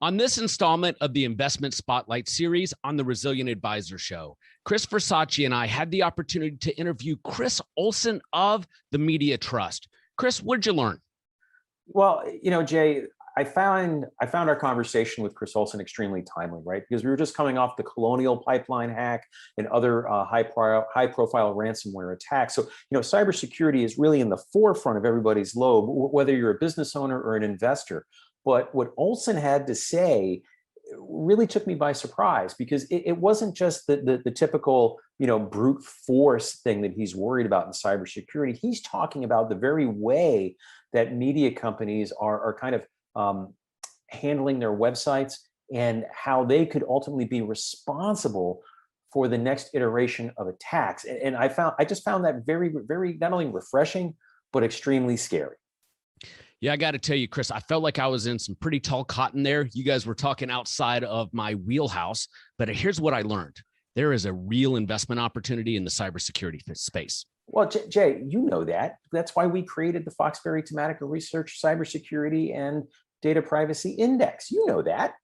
On this installment of the Investment Spotlight series on the Resilient Advisor Show, Chris Versace and I had the opportunity to interview Chris Olson of the Media Trust. Chris, what did you learn? Well, Jay, I found our conversation with Chris Olson extremely timely, right? Because we were just coming off the Colonial Pipeline hack and other high-profile ransomware attacks. So, cybersecurity is really in the forefront of everybody's lobe, whether you're a business owner or an investor. But what Olson had to say really took me by surprise, because it wasn't just the typical, brute force thing that he's worried about in cybersecurity. He's talking about the very way that media companies are kind of handling their websites and how they could ultimately be responsible for the next iteration of attacks. And I just found that very, very not only refreshing, but extremely scary. Yeah, I got to tell you, Chris, I felt like I was in some pretty tall cotton there. You guys were talking outside of my wheelhouse, but here's what I learned. There is a real investment opportunity in the cybersecurity space. Well, Jay, you know that. That's why we created the Foxberry Tematica Research Cybersecurity and Data Privacy Index. You know that.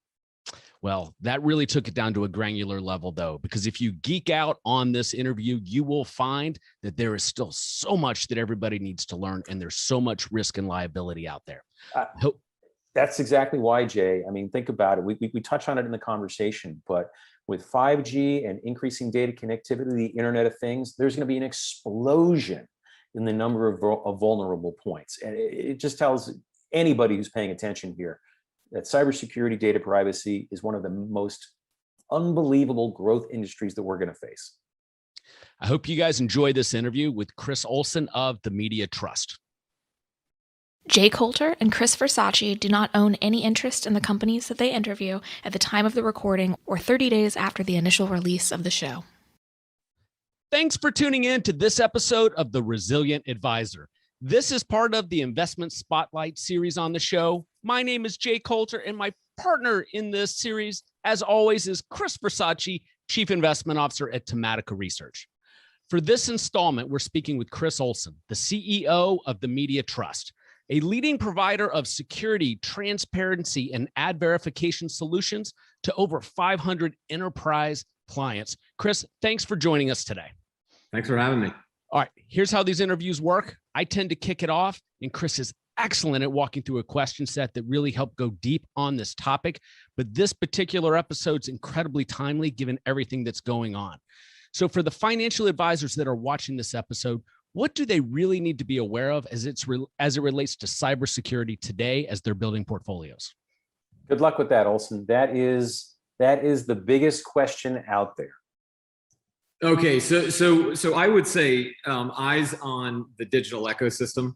Well, that really took it down to a granular level, though, because if you geek out on this interview, you will find that there is still so much that everybody needs to learn, and there's so much risk and liability out there. That's exactly why, Jay. I mean, think about it. We touched on it in the conversation, but with 5G and increasing data connectivity, the Internet of Things, there's going to be an explosion in the number of vulnerable points. And it just tells anybody who's paying attention here that cybersecurity, data privacy is one of the most unbelievable growth industries that we're going to face. I hope you guys enjoy this interview with Chris Olson of the Media Trust. Jay Coulter and Chris Versace do not own any interest in the companies that they interview at the time of the recording or 30 days after the initial release of the show. Thanks for tuning in to this episode of The Resilient Advisor. This is part of the Investment Spotlight series on the show. My name is Jay Coulter, and my partner in this series, as always, is Chris Versace, Chief Investment Officer at Tematica Research. For this installment, we're speaking with Chris Olson, the CEO of the Media Trust, a leading provider of security, transparency, and ad verification solutions to over 500 enterprise clients. Chris, thanks for joining us today. Thanks for having me. All right, here's how these interviews work. I tend to kick it off, and Chris is excellent at walking through a question set that really help go deep on this topic. But this particular episode's incredibly timely given everything that's going on. So for the financial advisors that are watching this episode, what do they really need to be aware of as it relates to cybersecurity today as they're building portfolios? Good luck with that, Olson. That is the biggest question out there. Okay, so I would say eyes on the digital ecosystem.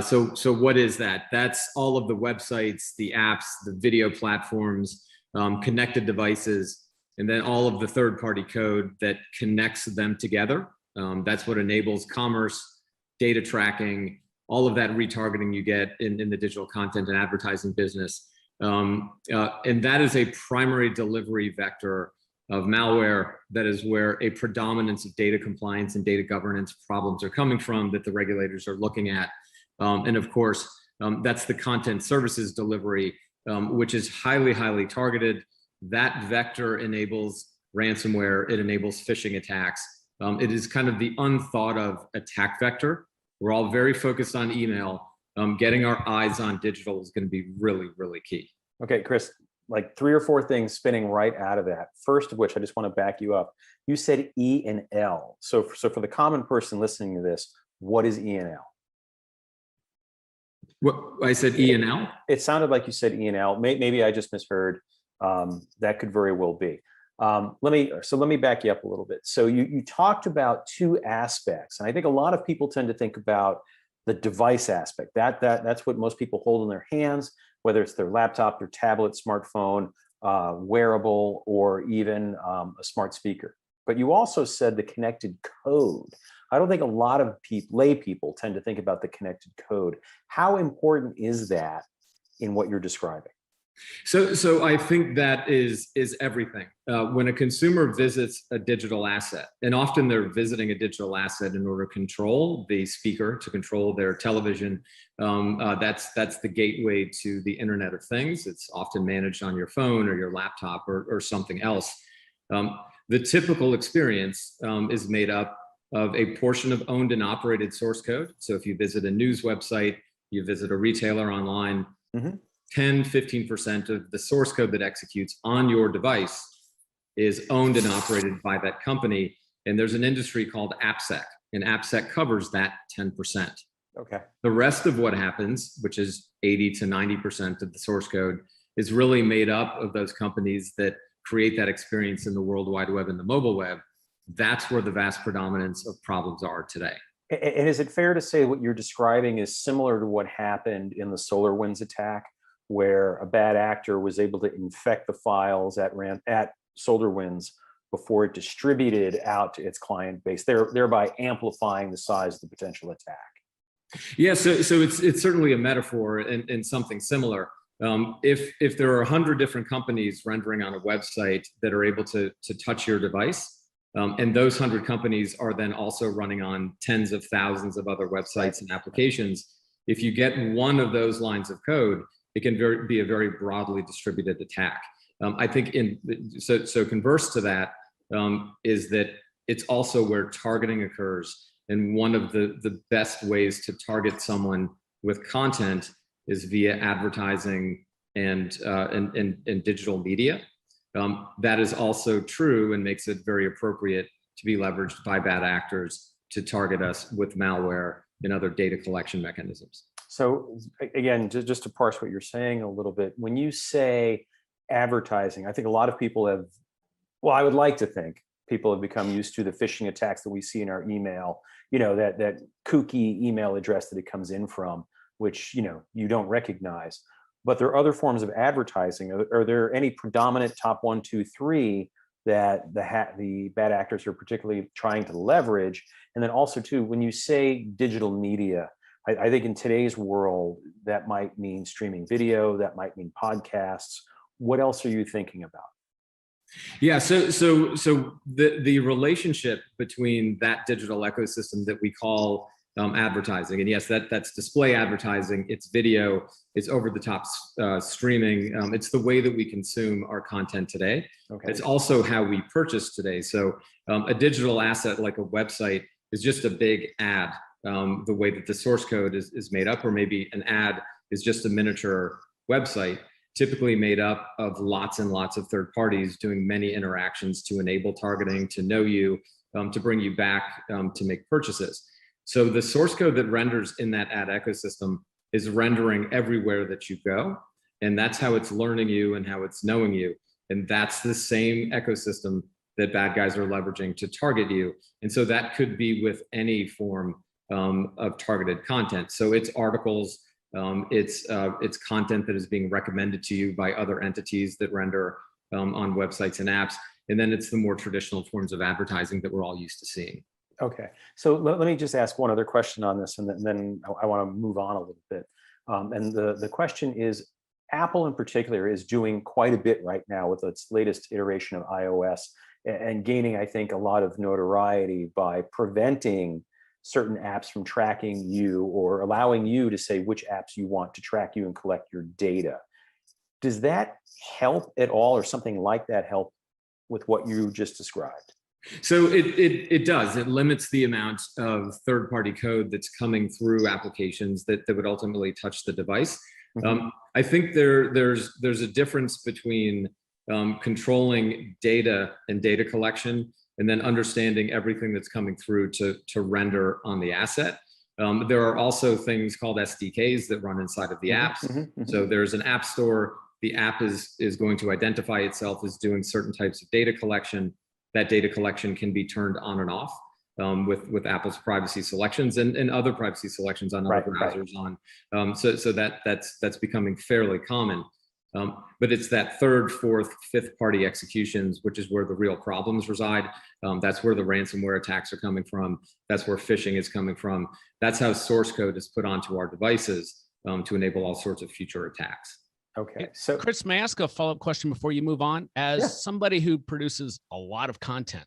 So what is that? That's all of the websites, the apps, the video platforms, connected devices, and then all of the third-party code that connects them together. That's what enables commerce, data tracking, all of that retargeting you get in the digital content and advertising business. And that is a primary delivery vector of malware. That is where a predominance of data compliance and data governance problems are coming from that the regulators are looking at. And of course, that's the content services delivery, which is highly, highly targeted. That vector enables ransomware. It enables phishing attacks. It is kind of the unthought of attack vector. We're all very focused on email. Getting our eyes on digital is going to be really, really key. Okay, Chris, like 3 or 4 things spinning right out of that. First of which, I just want to back you up. You said E and L. So for the common person listening to this, what is E and L? What I said, E and L? It sounded like you said E and L. Maybe I just misheard. That could very well be. Let me back you up a little bit. So you talked about 2 aspects, and I think a lot of people tend to think about the device aspect. That's what most people hold in their hands, whether it's their laptop, their tablet, smartphone, wearable, or even a smart speaker. But you also said the connected code. I don't think a lot of lay people tend to think about the connected code. How important is that in what you're describing? So I think that is everything. When a consumer visits a digital asset, and often they're visiting a digital asset in order to control the speaker, to control their television. That's the gateway to the Internet of Things. It's often managed on your phone or your laptop or something else. The typical experience is made up of a portion of owned and operated source code. So if you visit a news website, you visit a retailer online, 10-15% of the source code that executes on your device is owned and operated by that company. And there's an industry called AppSec, and AppSec covers that 10%. Okay. The rest of what happens, which is 80 to 90% of the source code, is really made up of those companies that create that experience in the World Wide Web and the mobile web. That's where the vast predominance of problems are today. And is it fair to say what you're describing is similar to what happened in the SolarWinds attack, where a bad actor was able to infect the files at SolarWinds before it distributed out to its client base, thereby amplifying the size of the potential attack? Yeah, so it's certainly a metaphor and something similar. If there are 100 different companies rendering on a website that are able to touch your device, and those 100 companies are then also running on tens of thousands of other websites and applications, if you get one of those lines of code, it can be a very broadly distributed attack. I think so converse to that is that it's also where targeting occurs. And one of the best ways to target someone with content is via advertising and digital media. That is also true and makes it very appropriate to be leveraged by bad actors to target us with malware and other data collection mechanisms. So again, just to parse what you're saying a little bit, when you say advertising, I think a lot of people have, well, I would like to think people have become used to the phishing attacks that we see in our email, that kooky email address that it comes in from, which, you don't recognize. But there are other forms of advertising. Are there any predominant top 1, 2, 3 that the bad actors are particularly trying to leverage? And then also too, when you say digital media, I think in today's world, that might mean streaming video, that might mean podcasts. What else are you thinking about? Yeah, so the relationship between that digital ecosystem that we call advertising, and yes, that's display advertising, it's video, it's over-the-top streaming, it's the way that we consume our content today. Okay. It's also how we purchase today. So a digital asset like a website is just a big ad. The way that the source code is made up, or maybe an ad is just a miniature website, typically made up of lots and lots of third parties doing many interactions to enable targeting, to know you, to bring you back, to make purchases. So the source code that renders in that ad ecosystem is rendering everywhere that you go. And that's how it's learning you and how it's knowing you. And that's the same ecosystem that bad guys are leveraging to target you. And so that could be with any form of targeted content. So it's articles, it's content that is being recommended to you by other entities that render on websites and apps. And then it's the more traditional forms of advertising that we're all used to seeing. Okay, so let me just ask one other question on this, and then I want to move on a little bit. And the question is, Apple in particular is doing quite a bit right now with its latest iteration of iOS and gaining, I think, a lot of notoriety by preventing certain apps from tracking you or allowing you to say which apps you want to track you and collect your data. Does that help at all, or something like that help with what you just described? So it does. It limits the amount of third-party code that's coming through applications that would ultimately touch the device. Mm-hmm. I think there's a difference between controlling data and data collection, and then understanding everything that's coming through to render on the asset. There are also things called SDKs that run inside of the apps. Mm-hmm. So there's an app store. The app is going to identify itself as doing certain types of data collection. That data collection can be turned on and off with Apple's privacy selections and other privacy selections on other browsers on. So that's becoming fairly common. But it's that third, fourth, fifth party executions, which is where the real problems reside. That's where the ransomware attacks are coming from. That's where phishing is coming from. That's how source code is put onto our devices to enable all sorts of future attacks. Okay. So Chris, may I ask a follow-up question before you move on? As somebody who produces a lot of content,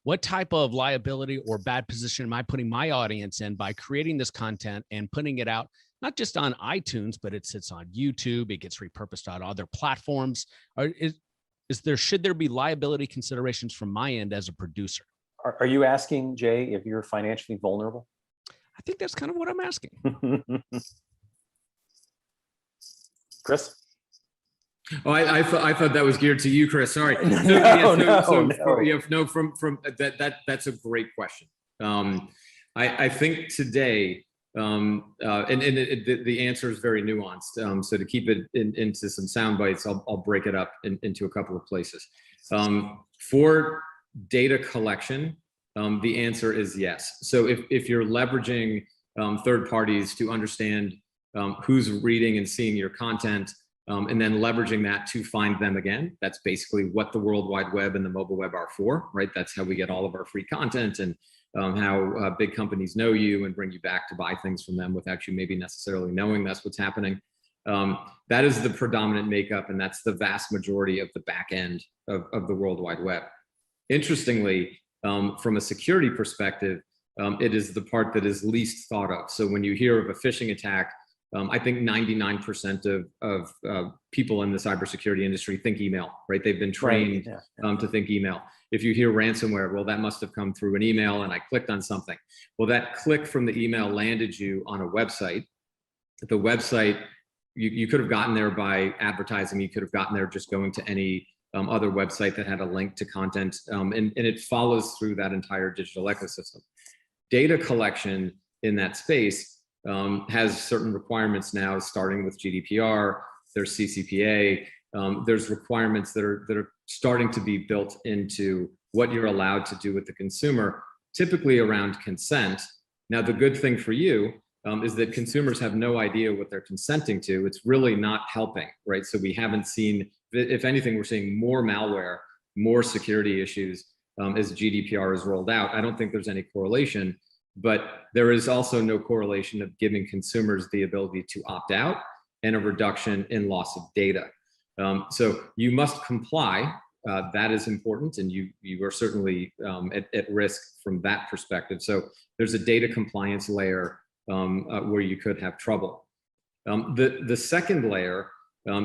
what type of liability or bad position am I putting my audience in by creating this content and putting it out, not just on iTunes, but it sits on YouTube, it gets repurposed on other platforms? Should there be liability considerations from my end as a producer? are you asking, Jay, if you're financially vulnerable? I think that's kind of what I'm asking. Chris? Oh, I thought that was geared to you, Chris. Sorry. No, That's a great question. I think today, the answer is very nuanced. So to keep it into some sound bites, I'll break it up into a couple of places. For data collection, the answer is yes. So if you're leveraging third parties to understand who's reading and seeing your content, and then leveraging that to find them again, that's basically what the World Wide Web and the mobile web are for, right? That's how we get all of our free content, and how big companies know you and bring you back to buy things from them without you maybe necessarily knowing that's what's happening. That is the predominant makeup, and that's the vast majority of the back end of the World Wide Web. Interestingly, from a security perspective, it is the part that is least thought of. So when you hear of a phishing attack, I think 99% of people in the cybersecurity industry think email, right? They've been trained to think email. If you hear ransomware, well, that must have come through an email and I clicked on something. Well, that click from the email landed you on a website. The website, you could have gotten there by advertising. You could have gotten there just going to any other website that had a link to content, and it follows through that entire digital ecosystem. Data collection in that space has certain requirements now, starting with GDPR. There's CCPA. There's requirements that are starting to be built into what you're allowed to do with the consumer, typically around consent. Now, the good thing for you is that consumers have no idea what they're consenting to. It's really not helping, right? So we haven't seen, if anything, we're seeing more malware, more security issues as GDPR is rolled out. I don't think there's any correlation, but there is also no correlation of giving consumers the ability to opt out and a reduction in loss of data. So you must comply. That is important, and you are certainly at risk from that perspective. So there's a data compliance layer where you could have trouble. The second layer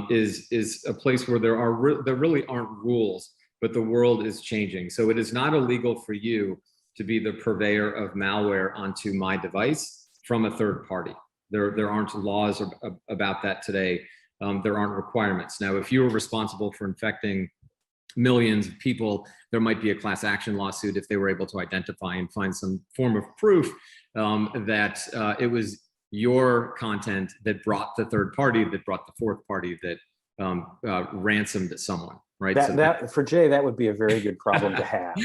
is a place where there really aren't rules, but the world is changing. So it is not illegal for you to be the purveyor of malware onto my device from a third party. There aren't laws about that today. There aren't requirements. Now, if you were responsible for infecting millions of people, there might be a class action lawsuit if they were able to identify and find some form of proof that it was your content that brought the third party, that brought the fourth party, that ransomed someone, right? That for Jay, that would be a very good problem to have.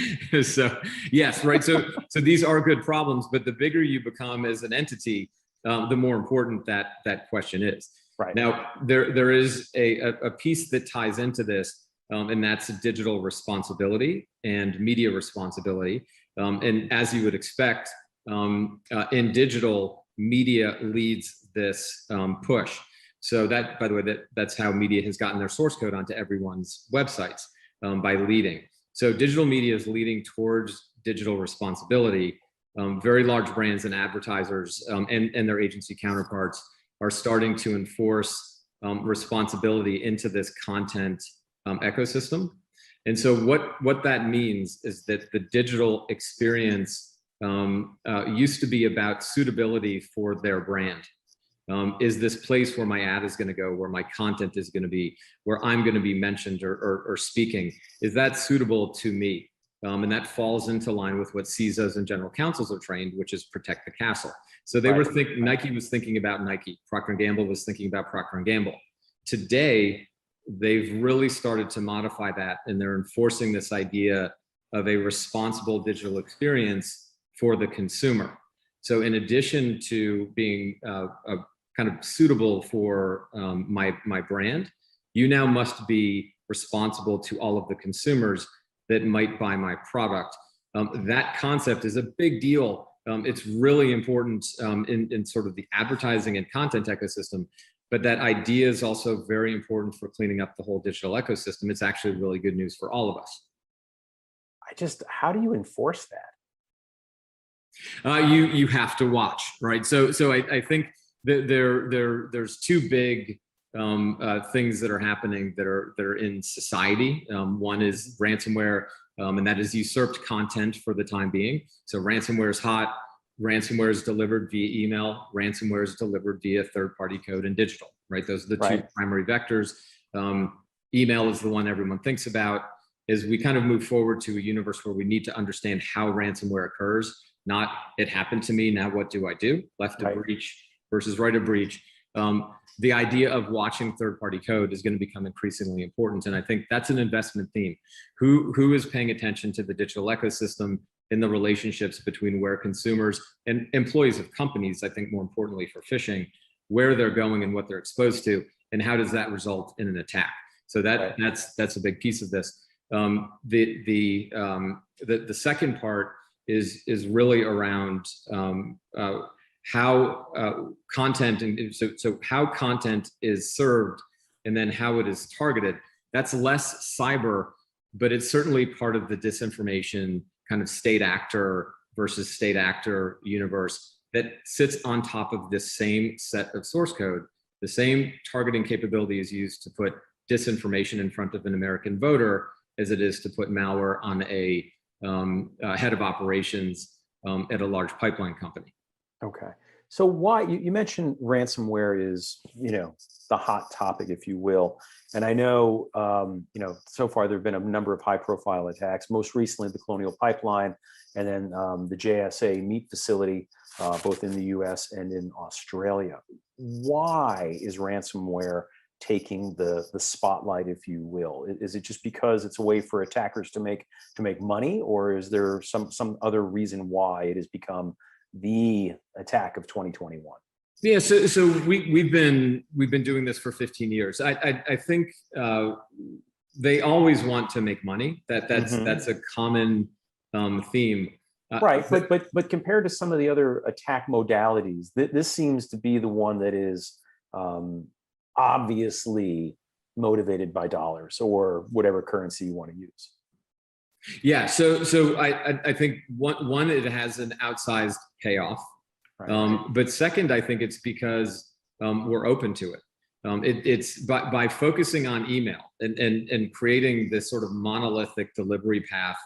So yes, right. So these are good problems, but the bigger you become as an entity, the more important that question is. Right. Now, there is a piece that ties into this, and that's digital responsibility and media responsibility. And as you would expect, in digital, media leads this push. So that, by the way, that's how media has gotten their source code onto everyone's websites, by leading. So digital media is leading towards digital responsibility. Very large brands and advertisers and their agency counterparts are starting to enforce responsibility into this content ecosystem. And so what that means is that the digital experience used to be about suitability for their brand. Is this place where my ad is going to go, where my content is going to be, where I'm going to be mentioned or speaking? Is that suitable to me? And that falls into line with what CISOs and general counsels are trained, which is protect the castle. So they were thinking, Nike was thinking about Nike, Procter & Gamble was thinking about Procter & Gamble. Today, they've really started to modify that, and they're enforcing this idea of a responsible digital experience for the consumer. So in addition to being kind of suitable for my brand, you now must be responsible to all of the consumers that might buy my product. That concept is a big deal. It's really important in sort of the advertising and content ecosystem, but that idea is also very important for cleaning up the whole digital ecosystem. It's actually really good news for all of us. How do you enforce that? You have to watch, right? So I think that there's two big things that are happening that are in society. One is ransomware, and that is usurped content for the time being. So ransomware is hot. Ransomware is delivered via email. Ransomware is delivered via third-party code and digital, right? Those are the two primary vectors. Email is the one everyone thinks about. As we kind of move forward to a universe where we need to understand how ransomware occurs, not it happened to me, now what do I do? Left a breach versus right a breach. The idea of watching third-party code is going to become increasingly important. And I think that's an investment theme. Who is paying attention to the digital ecosystem in the relationships between where consumers and employees of companies, I think more importantly for phishing, where they're going and what they're exposed to, and how does that result in an attack? So that's a big piece of this. The second part is really around how content, and so how content is served and then how it is targeted. That's less cyber, but it's certainly part of the disinformation kind of state actor versus state actor universe that sits on top of this same set of source code. The same targeting capability is used to put disinformation in front of an American voter as it is to put malware on a head of operations at a large pipeline company. Okay. So why, you mentioned ransomware is, the hot topic, if you will. And I know, so far there've been a number of high profile attacks, most recently the Colonial Pipeline, and then the JSA meat facility, both in the US and in Australia. Why is ransomware taking the spotlight, if you will? Is it just because it's a way for attackers to make money, or is there some other reason why it has become the attack of 2021? Yeah, so we've been doing this for 15 years. I think they always want to make money. That's a common theme. Right, but compared to some of the other attack modalities, this seems to be the one that is obviously motivated by dollars or whatever currency you want to use. Yeah, so I think one it has an outsized payoff, but second, I think it's because we're open to it. It's by focusing on email and creating this sort of monolithic delivery path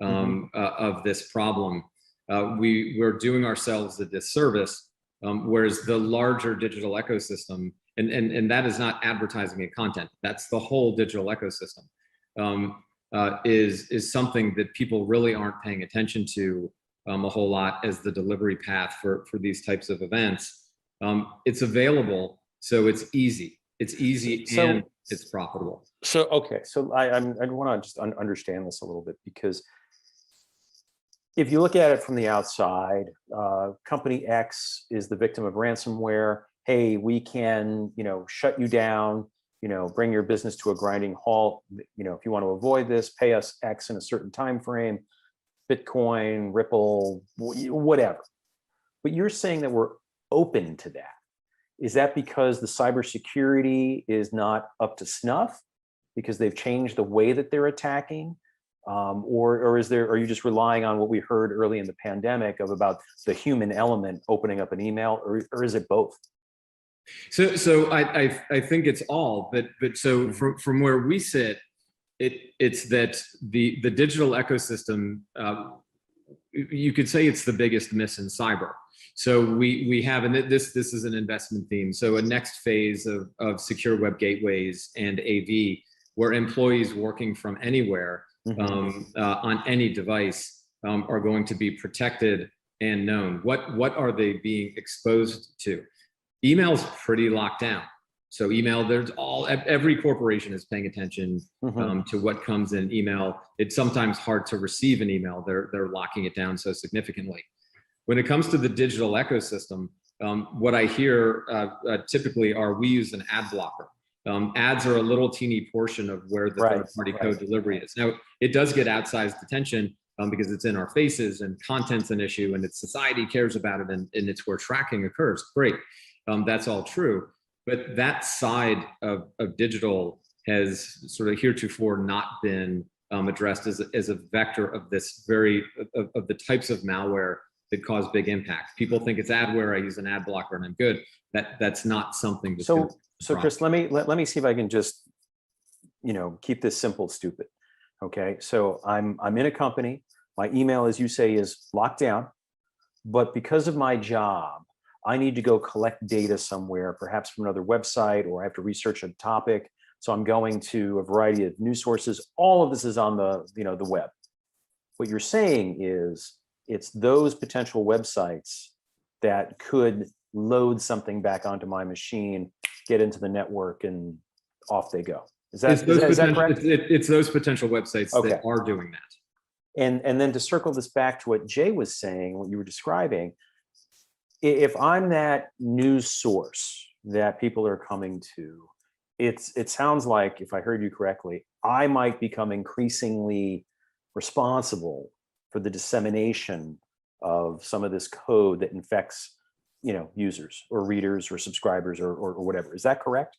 of this problem, we're doing ourselves a disservice. Whereas the larger digital ecosystem, and that is not advertising and content, that's the whole digital ecosystem, is something that people really aren't paying attention to a whole lot as the delivery path for these types of events. It's available, so it's easy. It's easy and it's profitable. So, okay, so I want to just understand this a little bit, because if you look at it from the outside, company X is the victim of ransomware. Hey, we can, shut you down, bring your business to a grinding halt. If you want to avoid this, pay us X in a certain time frame, Bitcoin, Ripple, whatever. But you're saying that we're open to that. Is that because the cybersecurity is not up to snuff, because they've changed the way that they're attacking? Or are you just relying on what we heard early in the pandemic about the human element opening up an email, or is it both? So I think it's all, but so from where we sit, it's that the digital ecosystem, you could say it's the biggest miss in cyber. So we have, and this is an investment theme. So a next phase of secure web gateways and AV, where employees working from anywhere on any device are going to be protected and known. What are they being exposed to? Email's pretty locked down. So email, every corporation is paying attention to what comes in email. It's sometimes hard to receive an email. They're locking it down so significantly. When it comes to the digital ecosystem, what I hear typically are, we use an ad blocker. Ads are a little teeny portion of where the third-party code delivery is. Now, it does get outsized attention because it's in our faces and content's an issue and society cares about it, and it's where tracking occurs. Great, that's all true. But that side of digital has sort of heretofore not been addressed as a vector of this of the types of malware that cause big impact. People think it's adware. I use an ad blocker and I'm good. That's not something that's so Chris, let me see if I can just, keep this simple, stupid. Okay. So I'm in a company. My email, as you say, is locked down, but because of my job, I need to go collect data somewhere, perhaps from another website, or I have to research a topic. So I'm going to a variety of news sources. All of this is on the web. What you're saying is it's those potential websites that could load something back onto my machine, get into the network, and off they go. Is that correct? It's those potential websites that are doing that. And then to circle this back to what Jay was saying, what you were describing, if I'm that news source that people are coming to, it sounds like, if I heard you correctly, I might become increasingly responsible for the dissemination of some of this code that infects, users or readers or subscribers or whatever. Is that correct?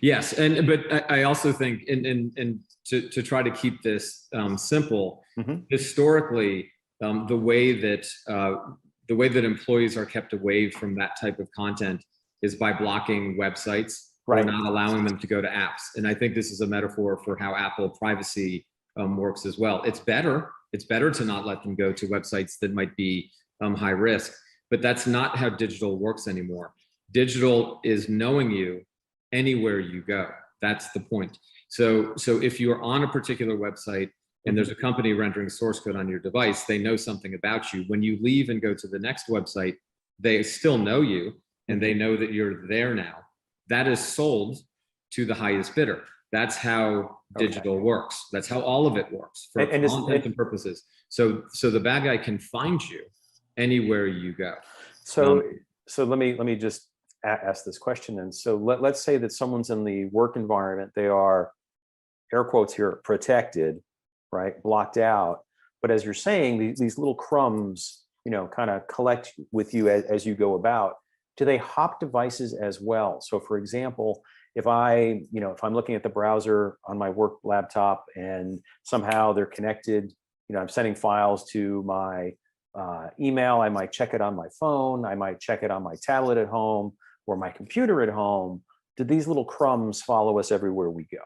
Yes, but I also think, and to try to keep this simple, historically, the way that employees are kept away from that type of content is by blocking websites or not allowing them to go to apps. And I think this is a metaphor for how Apple privacy works as well. It's better to not let them go to websites that might be high risk, but that's not how digital works anymore. Digital is knowing you anywhere you go. That's the point. So if you're on a particular website and there's a company rendering source code on your device, they know something about you. When you leave and go to the next website, they still know you and they know that you're there now. That is sold to the highest bidder. That's how digital works. That's how all of it works for content and purposes. So the bad guy can find you anywhere you go. So let me just ask this question. And so let's say that someone's in the work environment. They are, air quotes here, protected, right? Blocked out. But as you're saying, these little crumbs, kind of collect with you as you go about. Do they hop devices as well? So for example, if I'm looking at the browser on my work laptop and somehow they're connected, I'm sending files to my email, I might check it on my phone, I might check it on my tablet at home or my computer at home. Do these little crumbs follow us everywhere we go?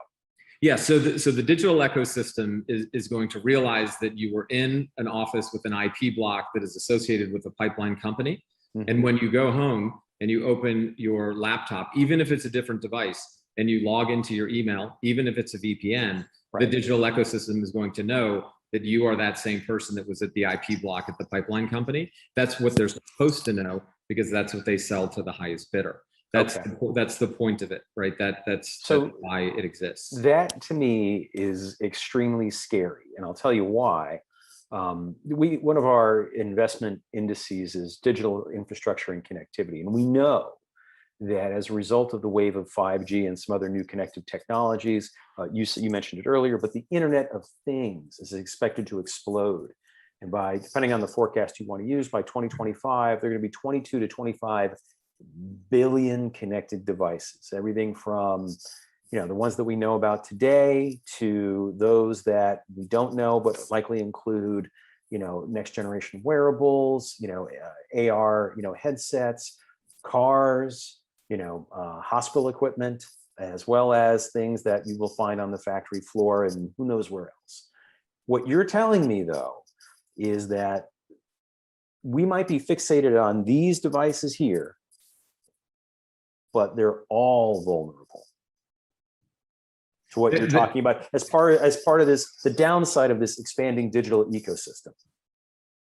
Yeah, so the digital ecosystem is going to realize that you were in an office with an IP block that is associated with a pipeline company. And when you go home and you open your laptop, even if it's a different device, and you log into your email, even if it's a VPN, the digital ecosystem is going to know that you are that same person that was at the IP block at the pipeline company. That's what they're supposed to know, because that's what they sell to the highest bidder. That's the point of it, right? That's why it exists. That to me is extremely scary, and I'll tell you why. One of our investment indices is digital infrastructure and connectivity, and we know that as a result of the wave of 5G and some other new connected technologies, you mentioned it earlier, but the Internet of Things is expected to explode. And depending on the forecast you want to use, by 2025, there are going to be 22 to 25 billion connected devices, everything from the ones that we know about today to those that we don't know but likely include next generation wearables, AR headsets, cars, hospital equipment, as well as things that you will find on the factory floor and who knows where else. What you're telling me though is that we might be fixated on these devices here, but they're all vulnerable to what you're talking about as part of this, the downside of this expanding digital ecosystem.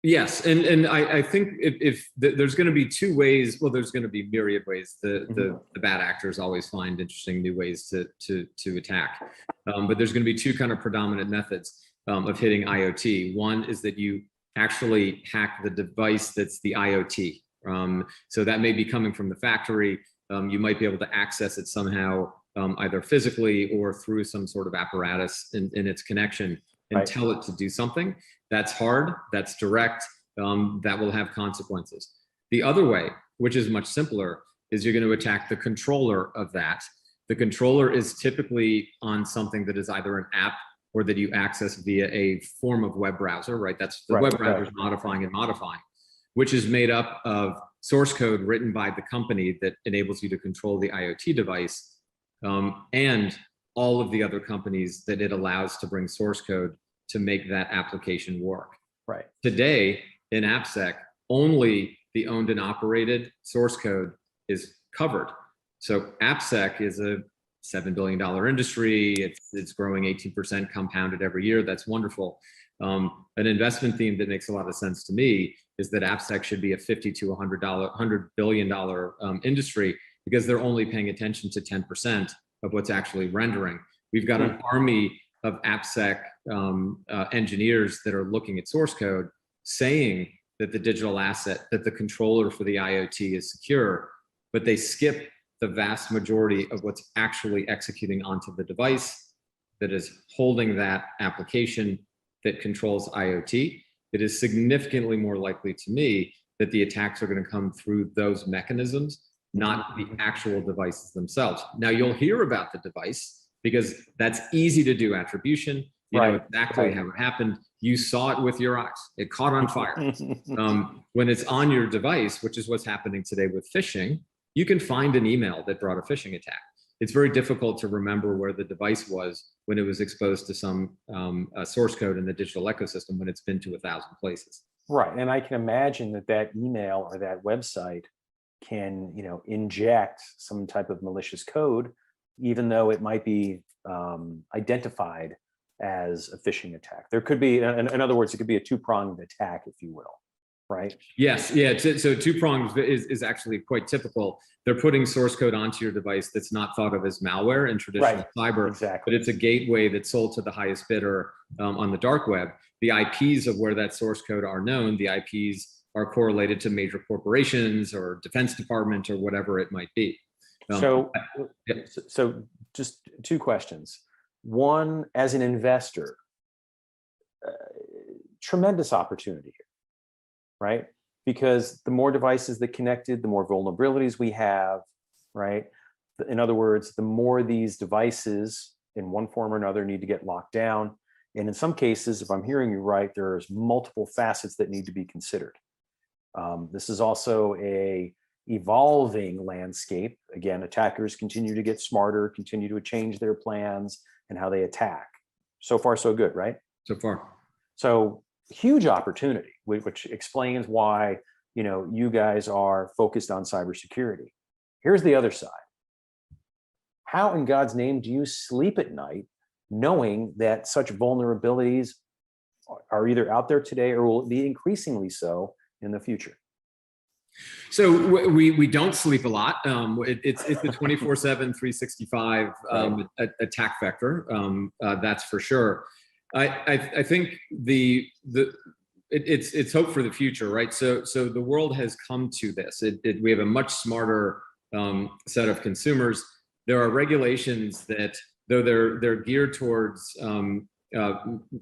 Yes, and I think if there's going to be two ways, well, there's going to be myriad ways. The bad actors always find interesting new ways to attack, but there's going to be two kind of predominant methods of hitting IoT. One is that you actually hack the device that's the IoT. So that may be coming from the factory. You might be able to access it somehow, either physically or through some sort of apparatus in its connection, and tell it to do something. That's hard, that's direct, that will have consequences. The other way, which is much simpler, is you're going to attack the controller of that. The controller is typically on something that is either an app or that you access via a form of web browser, right? That's the web browser is modifying and modifying, which is made up of source code written by the company that enables you to control the IoT device, and all of the other companies that it allows to bring source code to make that application work. Right. Today in AppSec, only the owned and operated source code is covered. So AppSec is a $7 billion industry. It's growing 18% compounded every year. That's wonderful. An investment theme that makes a lot of sense to me is that AppSec should be a $50 to $100 billion industry, because they're only paying attention to 10% of what's actually rendering. We've got an army of AppSec engineers that are looking at source code, saying that the digital asset, that the controller for the IoT is secure, but they skip the vast majority of what's actually executing onto the device that is holding that application that controls IoT. It is significantly more likely to me that the attacks are going to come through those mechanisms, not the actual devices themselves. Now, you'll hear about the device because that's easy to do attribution. You know exactly how it happened. You saw it with your eyes. It caught on fire. When it's on your device, which is what's happening today with phishing, you can find an email that brought a phishing attack. It's very difficult to remember where the device was when it was exposed to some source code in the digital ecosystem when it's been to 1,000 places. Right, and I can imagine that email or that website can, inject some type of malicious code, even though it might be identified as a phishing attack. There could be, in other words, it could be a two-pronged attack, if you will. Right. Yes. Yeah. So two prongs is actually quite typical. They're putting source code onto your device that's not thought of as malware in traditional cyber, but it's a gateway that's sold to the highest bidder on the dark web. The IPs of where that source code are known, the IPs are correlated to major corporations or Defense Department or whatever it might be. So just two questions. One, as an investor, tremendous opportunity here. Right? Because the more devices that connected, the more vulnerabilities we have, right? In other words, the more these devices in one form or another need to get locked down. And in some cases, if I'm hearing you right, there's multiple facets that need to be considered. This is also a evolving landscape. Again, attackers continue to get smarter, continue to change their plans and how they attack. So far, so good, right? So far. So huge opportunity, which explains why, you guys are focused on cybersecurity. Here's the other side. How in God's name do you sleep at night knowing that such vulnerabilities are either out there today or will be increasingly so in the future? So we don't sleep a lot. It's the 24/7, 365 attack vector. That's for sure. I think it's hope for the future, right? So the world has come to this. We have a much smarter set of consumers. There are regulations that, though they're geared towards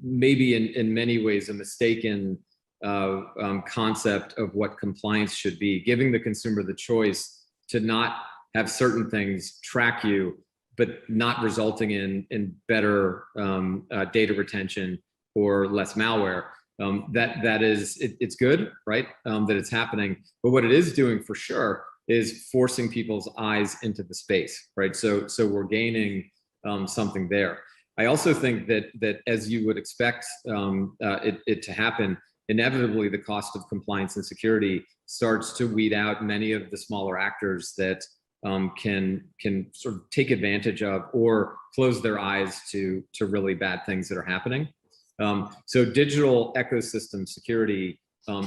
maybe in many ways a mistaken concept of what compliance should be, giving the consumer the choice to not have certain things track you, but not resulting in better data retention or less malware. It's good, right? That it's happening. But what it is doing for sure is forcing people's eyes into the space, right? So we're gaining something there. I also think that as you would expect it to happen, inevitably the cost of compliance and security starts to weed out many of the smaller actors that can sort of take advantage of or close their eyes to really bad things that are happening. So digital ecosystem security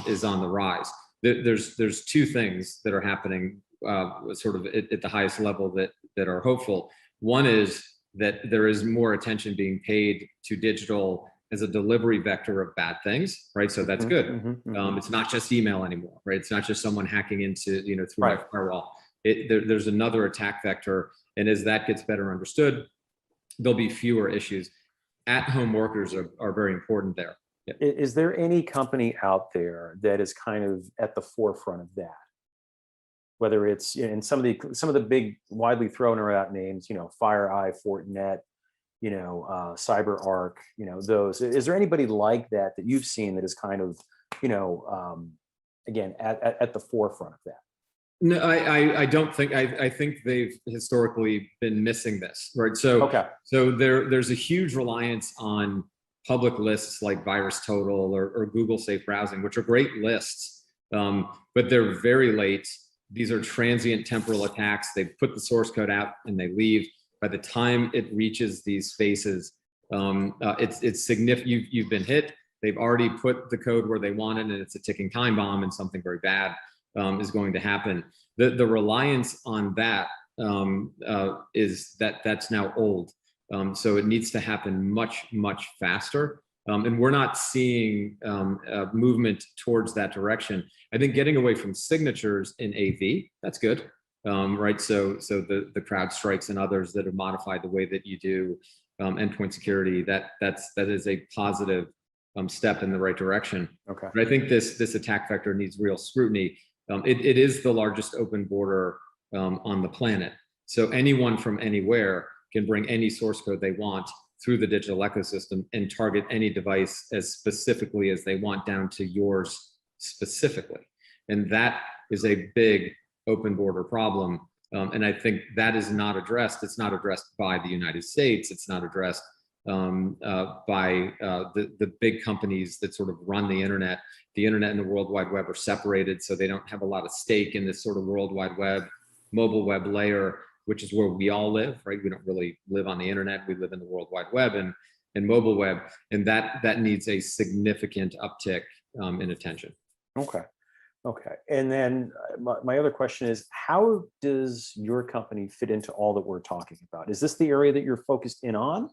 is on the rise. There's two things that are happening sort of at the highest level that are hopeful. One is that there is more attention being paid to digital as a delivery vector of bad things, right? So that's good. It's not just email anymore, right? It's not just someone hacking into, through my firewall. There's another attack vector, and as that gets better understood, there'll be fewer issues. At-home workers are very important there. Yeah. Is there any company out there that is kind of at the forefront of that? whether it's in some of the big widely thrown around names, FireEye, Fortinet, CyberArk, those. Is there anybody like that you've seen that is kind of, again, at the forefront of that? No, I don't think. I think they've historically been missing this, right? So, Okay. so there's a huge reliance on public lists like VirusTotal or Google Safe Browsing, which are great lists, but they're very late. These are transient temporal attacks. They put the source code out and they leave. By the time it reaches these spaces, it's significant. You've been hit. They've already put the code where they want it, and it's a ticking time bomb, and something very bad is going to happen. The reliance on that that's now old. So it needs to happen much faster. And we're not seeing movement towards that direction. I think getting away from signatures in AV, that's good, right? So the CrowdStrikes and others that have modified the way that you do endpoint security, that is a positive step in the right direction. Okay. But I think this attack vector needs real scrutiny. It is the largest open border on the planet. So anyone from anywhere can bring any source code they want through the digital ecosystem and target any device as specifically as they want, down to yours specifically. And that is a big open border problem. And I think that is not addressed. It's not addressed by the United States. It's not addressed by the big companies that sort of run the internet. The internet and the World Wide Web are separated, so they don't have a lot of stake in this sort of World Wide Web, mobile web layer, which is where we all live, right? We don't really live on the internet. We live in the World Wide Web and mobile web, and that needs a significant uptick in attention. Okay. And then my other question is, how does your company fit into all that we're talking about? Is this the area that you're focused in on,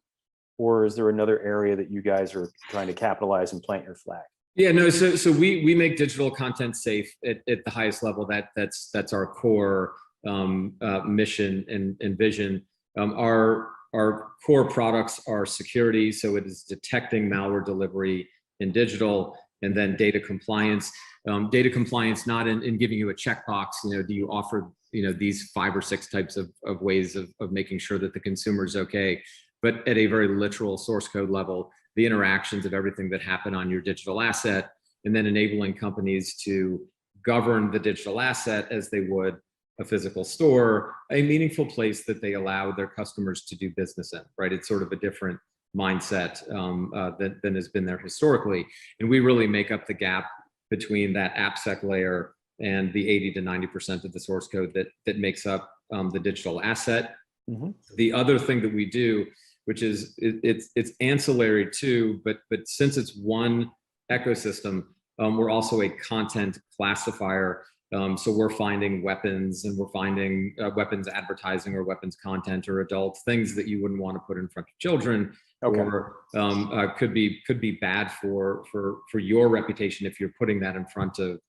or is there another area that you guys are trying to capitalize and plant your flag? Yeah, no. So we make digital content safe at the highest level. That's our core mission and vision. Our core products are security, so it is detecting malware delivery in digital, and then data compliance. Data compliance, not in giving you a checkbox. Do you offer these 5 or 6 types of ways of making sure that the consumer is okay, but at a very literal source code level, the interactions of everything that happen on your digital asset, and then enabling companies to govern the digital asset as they would a physical store, a meaningful place that they allow their customers to do business in, right? It's sort of a different mindset than has been there historically. And we really make up the gap between that AppSec layer and the 80 to 90% of the source code that makes up the digital asset. Mm-hmm. The other thing that we do, which is it's ancillary too, but since it's one ecosystem, we're also a content classifier. So we're finding weapons, and we're finding weapons advertising or weapons content or adult things that you wouldn't want to put in front of children, okay, or could be bad for your reputation if you're putting that in front of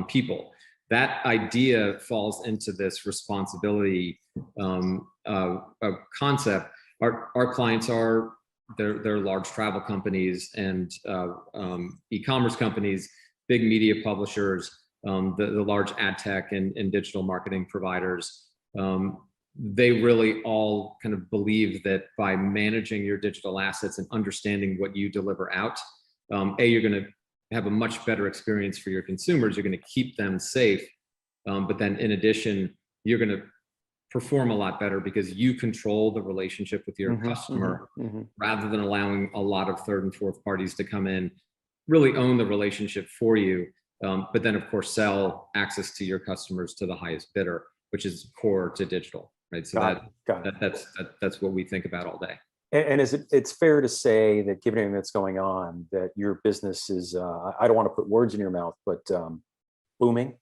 people. That idea falls into this responsibility concept. Our clients are they're large travel companies and e-commerce companies, big media publishers, the large ad tech and digital marketing providers. They really all kind of believe that by managing your digital assets and understanding what you deliver out, you're going to have a much better experience for your consumers. You're going to keep them safe, but then in addition, you're going to perform a lot better because you control the relationship with your customer, rather than allowing a lot of third and fourth parties to come in, really own the relationship for you. But then of course sell access to your customers to the highest bidder, which is core to digital, right? So that's what we think about all day. And it's fair to say that given everything that's going on, that your business is, I don't want to put words in your mouth, but booming?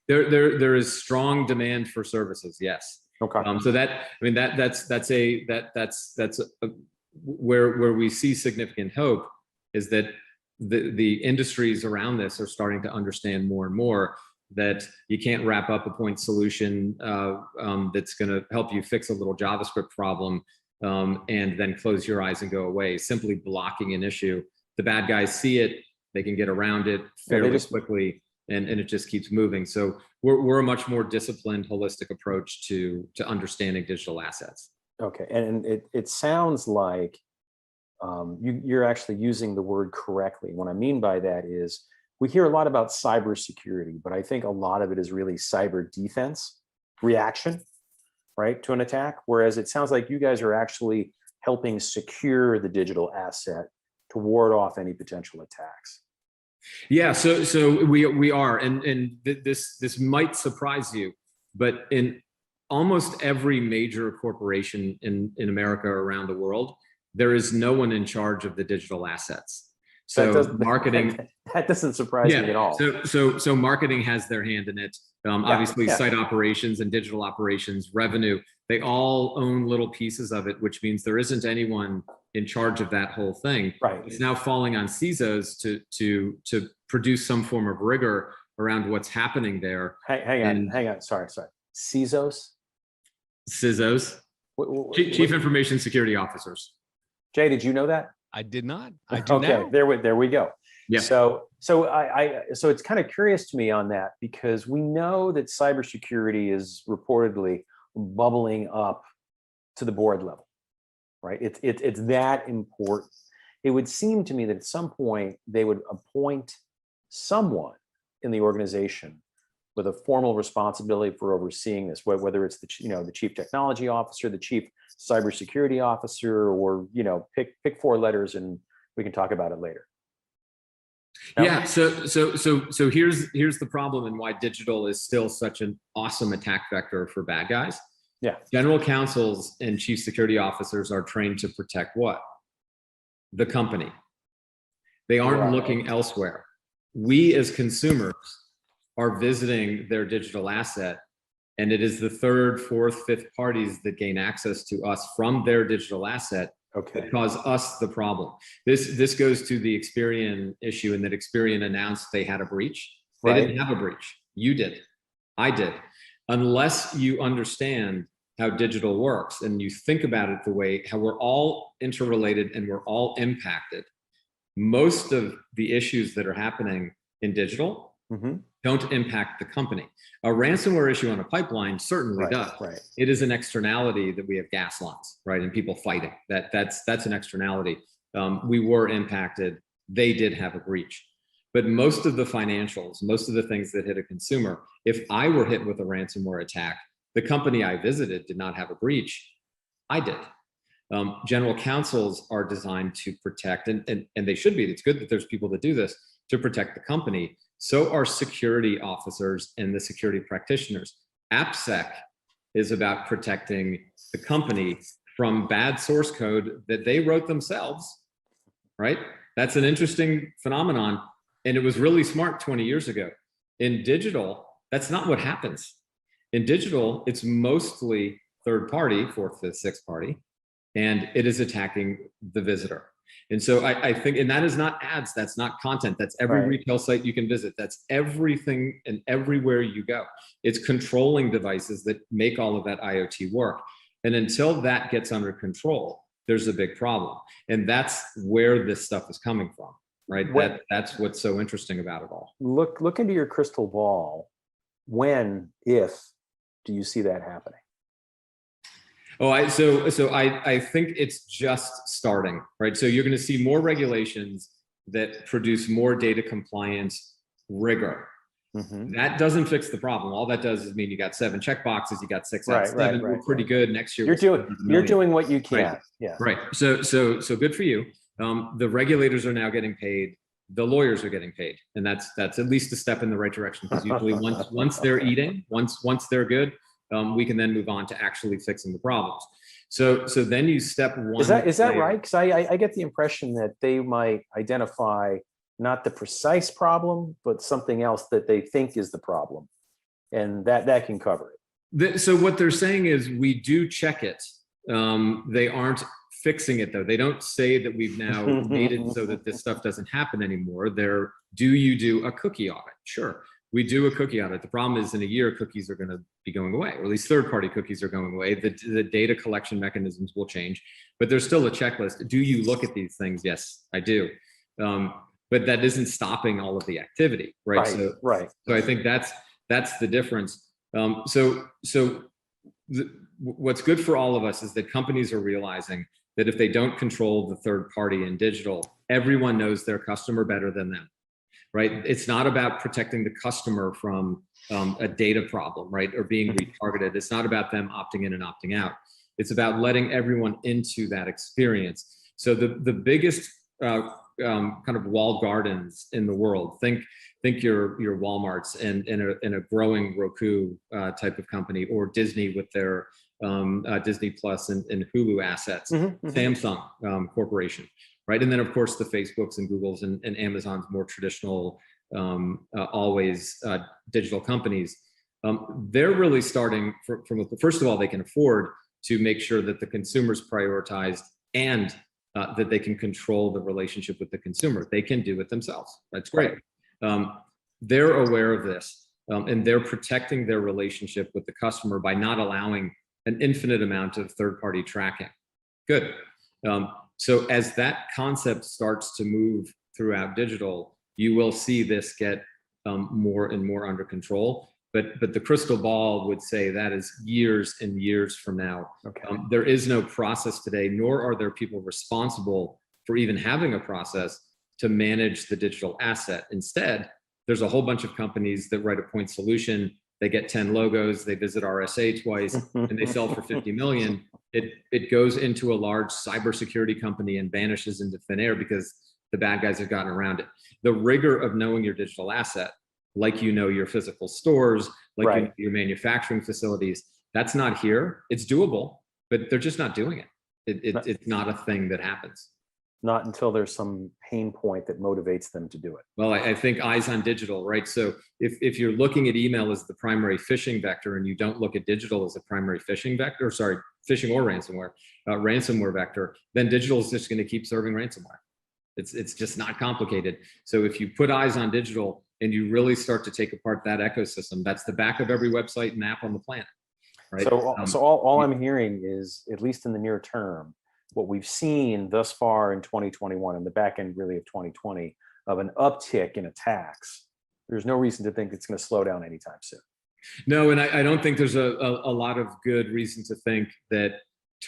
There is strong demand for services, yes. Okay. So that's where we see significant hope, is that the industries around this are starting to understand more and more that you can't wrap up a point solution that's going to help you fix a little JavaScript problem and then close your eyes and go away. Simply blocking an issue. The bad guys see it, they can get around it fairly quickly. and it just keeps moving. So we're a much more disciplined, holistic approach to understanding digital assets. Okay, and it sounds like you're actually using the word correctly. What I mean by that is we hear a lot about cybersecurity, but I think a lot of it is really cyber defense, reaction, right, to an attack. Whereas it sounds like you guys are actually helping secure the digital asset to ward off any potential attacks. Yeah, so we are, and this might surprise you, but in almost every major corporation in America or around the world, there is no one in charge of the digital assets. So marketing, that doesn't surprise me at all. So marketing has their hand in it. Obviously, site operations and digital operations, revenue, they all own little pieces of it, which means there isn't anyone in charge of that whole thing. Right. It's now falling on CISOs to produce some form of rigor around what's happening there. Hang on. Sorry. CISOs? CISOs, Chief Information Security Officers. Jay, did you know that? I did not. I do now. Okay, there we go. Yeah. So it's kind of curious to me on that, because we know that cybersecurity is reportedly bubbling up to the board level, right? It's that important. It would seem to me that at some point they would appoint someone in the organization with a formal responsibility for overseeing this, whether it's the chief technology officer, the chief cybersecurity officer, or pick four letters and we can talk about it later. Yeah. So here's the problem and why digital is still such an awesome attack vector for bad guys. Yeah. General counsels and chief security officers are trained to protect what? The company. They aren't looking elsewhere. We as consumers are visiting their digital asset, and it is the third, fourth, fifth parties that gain access to us from their digital asset that cause us the problem. This goes to the Experian issue, and that Experian announced they had a breach. They didn't have a breach. You did. I did. Unless you understand how digital works and you think about it the way how we're all interrelated and we're all impacted, most of the issues that are happening in digital don't impact the company. A ransomware issue on a pipeline certainly does. Right. It is an externality that we have gas lines, right? And people fighting. That's an externality. We were impacted. They did have a breach. But most of the financials, most of the things that hit a consumer, if I were hit with a ransomware attack, the company I visited did not have a breach. I did. General counsels are designed to protect, and they should be. It's good that there's people that do this to protect the company. So are security officers and the security practitioners. AppSec is about protecting the company from bad source code that they wrote themselves, right? That's an interesting phenomenon. And it was really smart 20 years ago. In digital, that's not what happens. In digital, it's mostly third party, fourth, fifth, sixth party, and it is attacking the visitor. And so I think, and that is not ads, that's not content, that's every retail site you can visit, that's everything and everywhere you go. It's controlling devices that make all of that IoT work. And until that gets under control, there's a big problem. And that's where this stuff is coming from, right? That's what's so interesting about it all. Look into your crystal ball. When, if, do you see that happening? Oh, I think it's just starting, right? So you're going to see more regulations that produce more data compliance rigor. That doesn't fix the problem. All that does is mean you got 7 checkboxes, you got 6 out of 7. We're pretty good. Next year, you're doing what you can. Right. Yeah. Right. So good for you. The regulators are now getting paid. The lawyers are getting paid, and that's at least a step in the right direction. Because usually, once they're eating, once they're good, we can then move on to actually fixing the problems. So then you step one. Is that right? Because I get the impression that they might identify not the precise problem, but something else that they think is the problem, and that can cover it. So what they're saying is we do check it. They aren't fixing it though. They don't say that we've now made it so that this stuff doesn't happen anymore. Do you do a cookie audit? Sure. We do a cookie audit. The problem is in a year, cookies are going to be going away, or at least third-party cookies are going away. The data collection mechanisms will change, but there's still a checklist. Do you look at these things? Yes, I do. but that isn't stopping all of the activity, right? So I think that's the difference. What's good for all of us is that companies are realizing that if they don't control the third party in digital, everyone knows their customer better than them, right? It's not about protecting the customer from a data problem, right? Or being retargeted. It's not about them opting in and opting out. It's about letting everyone into that experience. So the biggest kind of walled gardens in the world, think your Walmarts and a growing Roku type of company, or Disney with their Disney Plus and Hulu assets, Samsung Corporation, right? And then of course the Facebooks and Googles and Amazon's more traditional, always digital companies. They're really starting from first of all, they can afford to make sure that the consumer's prioritized and that they can control the relationship with the consumer. They can do it themselves. That's great. They're aware of this, and they're protecting their relationship with the customer by not allowing an infinite amount of third-party tracking. Good. So as that concept starts to move throughout digital, you will see this get more and more under control. But the crystal ball would say that is years and years from now. There is no process today, nor are there people responsible for even having a process to manage the digital asset. Instead, there's a whole bunch of companies that write a point solution. They get 10 logos, they visit RSA twice, and they sell for 50 million. It goes into a large cybersecurity company and vanishes into thin air because the bad guys have gotten around it. The rigor of knowing your digital asset, like your physical stores, like your manufacturing facilities, that's not here. It's doable, but they're just not doing it. It's not a thing that happens. Not until there's some pain point that motivates them to do it. Well, I think eyes on digital, right? So if you're looking at email as the primary phishing vector and you don't look at digital as a primary phishing vector, phishing or ransomware vector, then digital is just going to keep serving ransomware. It's just not complicated. So if you put eyes on digital and you really start to take apart that ecosystem, that's the back of every website and app on the planet, right? So all I'm hearing is, at least in the near term, what we've seen thus far in 2021 and the back end really of 2020 of an uptick in attacks. There's no reason to think it's going to slow down anytime soon. No, and I don't think there's a lot of good reason to think that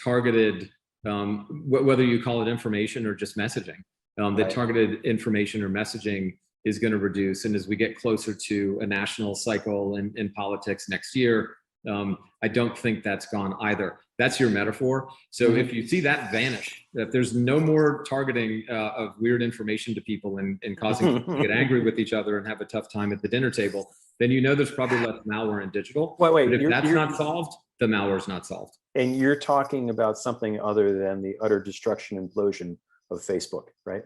targeted, whether you call it information or just messaging, that targeted information or messaging is going to reduce. And as we get closer to a national cycle in politics next year, I don't think that's gone either. That's your metaphor. So if you see that vanish, that there's no more targeting of weird information to people and causing people to get angry with each other and have a tough time at the dinner table, then there's probably less malware in digital. Wait, but if that's not solved, the malware's not solved. And you're talking about something other than the utter destruction and implosion of Facebook, right?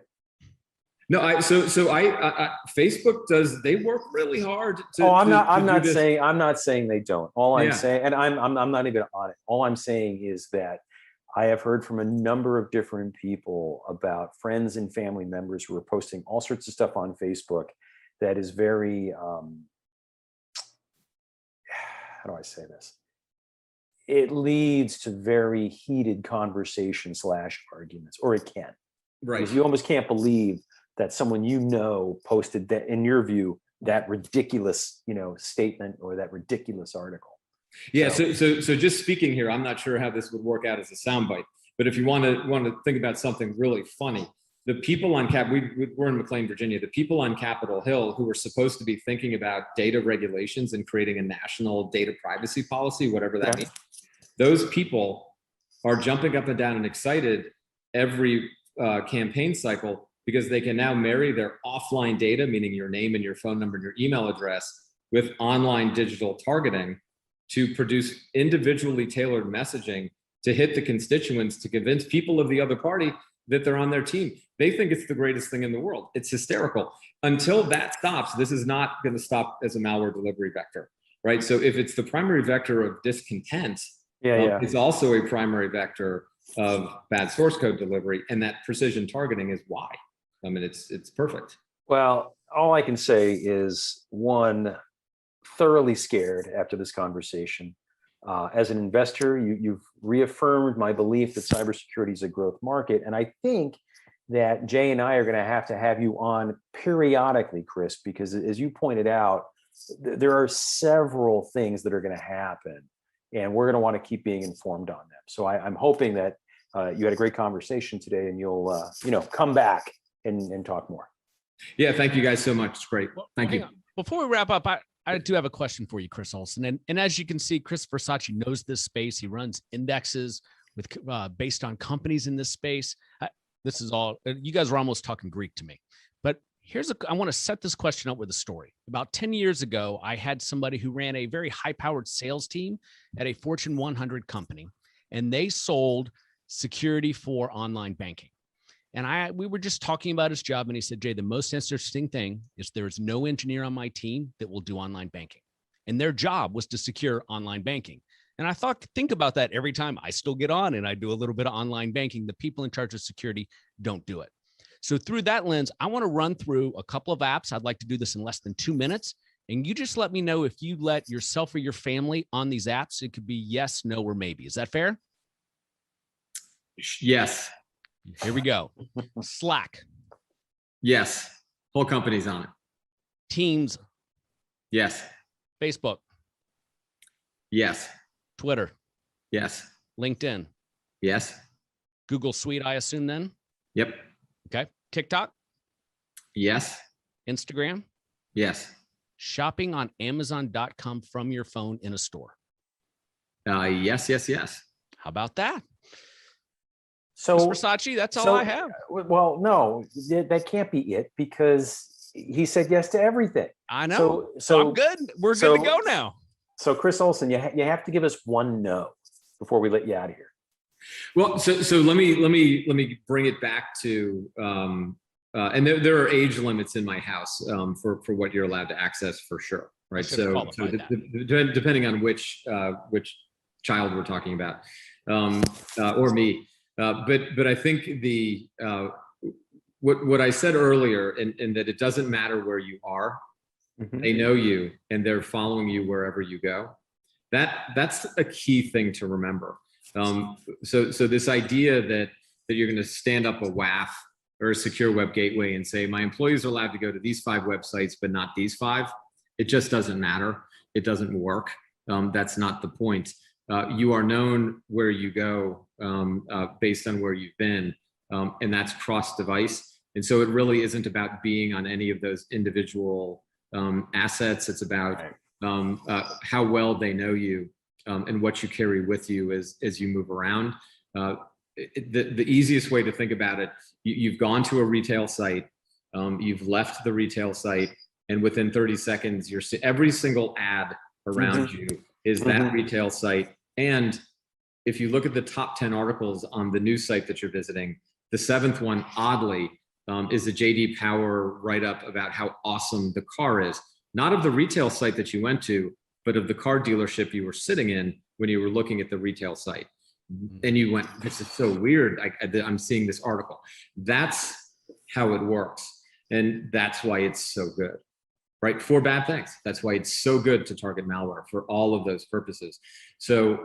No, Facebook they work really hard to. I'm not saying they don't. All I'm saying, and I'm not even on it. All I'm saying is that I have heard from a number of different people about friends and family members who are posting all sorts of stuff on Facebook that is very, how do I say this? It leads to very heated conversation / arguments, or it can. Right. Because you almost can't believe that someone posted that, in your view, that ridiculous statement or that ridiculous article. Yeah. So just speaking here, I'm not sure how this would work out as a soundbite, but if you want to think about something really funny, the people on we're in McLean, Virginia. The people on Capitol Hill who were supposed to be thinking about data regulations and creating a national data privacy policy, whatever that means, those people are jumping up and down and excited every campaign cycle, because they can now marry their offline data, meaning your name and your phone number and your email address, with online digital targeting to produce individually tailored messaging to hit the constituents, to convince people of the other party that they're on their team. They think it's the greatest thing in the world. It's hysterical. Until that stops, this is not going to stop as a malware delivery vector, right? So if it's the primary vector of discontent, it's also a primary vector of bad source code delivery, and that precision targeting is why. I mean, it's perfect. Well, all I can say is, one, thoroughly scared after this conversation. As an investor, you've reaffirmed my belief that cybersecurity is a growth market. And I think that Jay and I are going to have you on periodically, Chris, because as you pointed out, there are several things that are going to happen, and we're going to want to keep being informed on them. So I'm hoping that you had a great conversation today, and you'll come back and talk more. Yeah, thank you guys so much. It's great. Thank you. Before we wrap up, I do have a question for you, Chris Olson. And as you can see, Chris Versace knows this space. He runs indexes with based on companies in this space. This is all, you guys were almost talking Greek to me. But I want to set this question up with a story. About 10 years ago, I had somebody who ran a very high-powered sales team at a Fortune 100 company, and they sold security for online banking. And we were just talking about his job, and he said, Jay, the most interesting thing is there's no engineer on my team that will do online banking. And their job was to secure online banking. And I thought, think about that every time I still get on and I do a little bit of online banking. The people in charge of security don't do it. So through that lens, I want to run through a couple of apps. I'd like to do this in less than 2 minutes. And you just let me know if you let yourself or your family on these apps. It could be yes, no, or maybe. Is that fair? Yes. Here we go. Slack. Yes. Whole company's on it. Teams. Yes. Facebook. Yes. Twitter. Yes. LinkedIn. Yes. Google Suite, I assume then? Yep. Okay. TikTok. Yes. Instagram. Yes. Shopping on Amazon.com from your phone in a store. Yes, yes, yes. How about that? So Versace, that's all I have. Well, no, that can't be it, because he said yes to everything. I know. So I'm good. We're good to go now. So Chris Olson, you have to give us one no before we let you out of here. Well, so let me bring it back to and there are age limits in my house for what you're allowed to access, for sure, right? So depending on which child we're talking about, or me, but I think what I said earlier, and that it doesn't matter where you are. Mm-hmm. They know you and they're following you wherever you go. That's a key thing to remember. So this idea that you're going to stand up a WAF or a secure web gateway and say, my employees are allowed to go to these 5 websites, but not these 5. It just doesn't matter. It doesn't work. That's not the point. You are known where you go based on where you've been, and that's cross-device. And so it really isn't about being on any of those individual assets. It's about how well they know you and what you carry with you as you move around. The easiest way to think about it, you've gone to a retail site, you've left the retail site, and within 30 seconds, every single ad around you is that retail site. And if you look at the top 10 articles on the news site that you're visiting, the 7th one, oddly, is a JD Power write-up about how awesome the car is. Not of the retail site that you went to, but of the car dealership you were sitting in when you were looking at the retail site. And you went, this is so weird. I'm seeing this article. That's how it works. And that's why it's so good, right? For bad things. That's why it's so good to target malware, for all of those purposes. So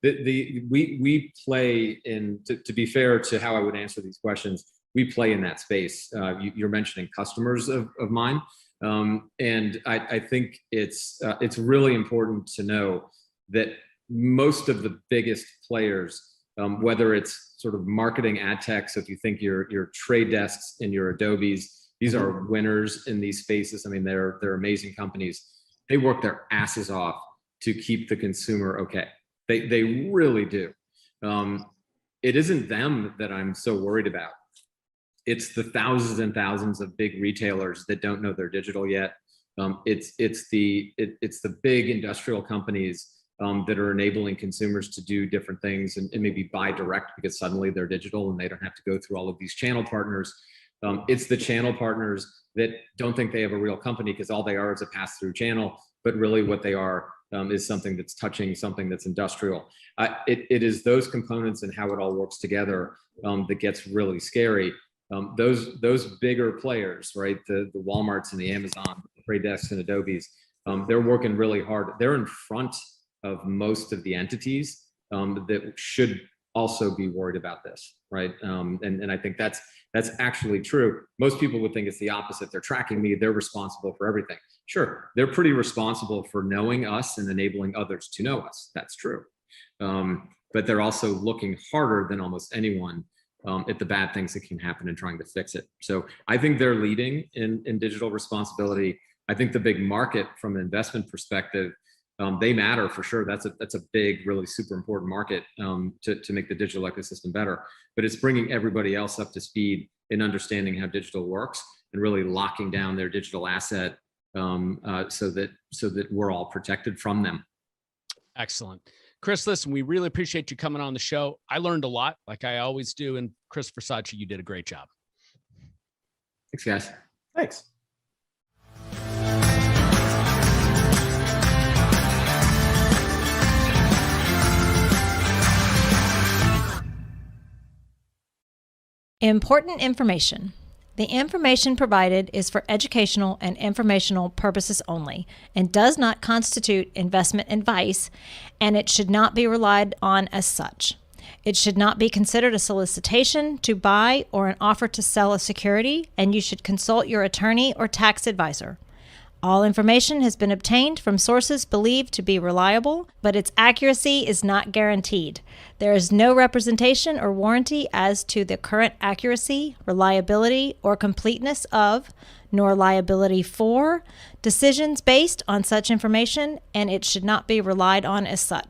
we play in, to be fair to how I would answer these questions, we play in that space. You're mentioning customers of mine. And I think it's really important to know that most of the biggest players, whether it's sort of marketing ad tech, so if you think your trade desks and your Adobes, these are winners in these spaces. I mean, they're amazing companies. They work their asses off to keep the consumer okay. They really do. It isn't them that I'm so worried about. It's the thousands and thousands of big retailers that don't know they're digital yet. It's the big industrial companies that are enabling consumers to do different things and maybe buy direct because suddenly they're digital and they don't have to go through all of these channel partners. It's the channel partners that don't think they have a real company because all they are is a pass-through channel, but really what they are is something that's touching something that's industrial. It is those components and how it all works together that gets really scary. Those bigger players, right? The Walmarts and the Amazon, the Trade Desks and Adobes, they're working really hard. They're in front of most of the entities that should also be worried about this, right? And I think that's actually true. Most people would think it's the opposite. They're tracking me, they're responsible for everything. Sure, they're pretty responsible for knowing us and enabling others to know us. That's true. But they're also looking harder than almost anyone at the bad things that can happen and trying to fix it. So I think they're leading in digital responsibility. I think the big market from an investment perspective, they matter for sure. That's a big, really super important market to make the digital ecosystem better. But it's bringing everybody else up to speed in understanding how digital works and really locking down their digital asset so that we're all protected from them. Excellent. Chris, listen, we really appreciate you coming on the show. I learned a lot, like I always do. And Chris Versace, you did a great job. Thanks, guys. Thanks. Important information. The information provided is for educational and informational purposes only and does not constitute investment advice, and it should not be relied on as such. It should not be considered a solicitation to buy or an offer to sell a security, and you should consult your attorney or tax advisor. All information has been obtained from sources believed to be reliable, but its accuracy is not guaranteed. There is no representation or warranty as to the current accuracy, reliability, or completeness of, nor liability for, decisions based on such information, and it should not be relied on as such.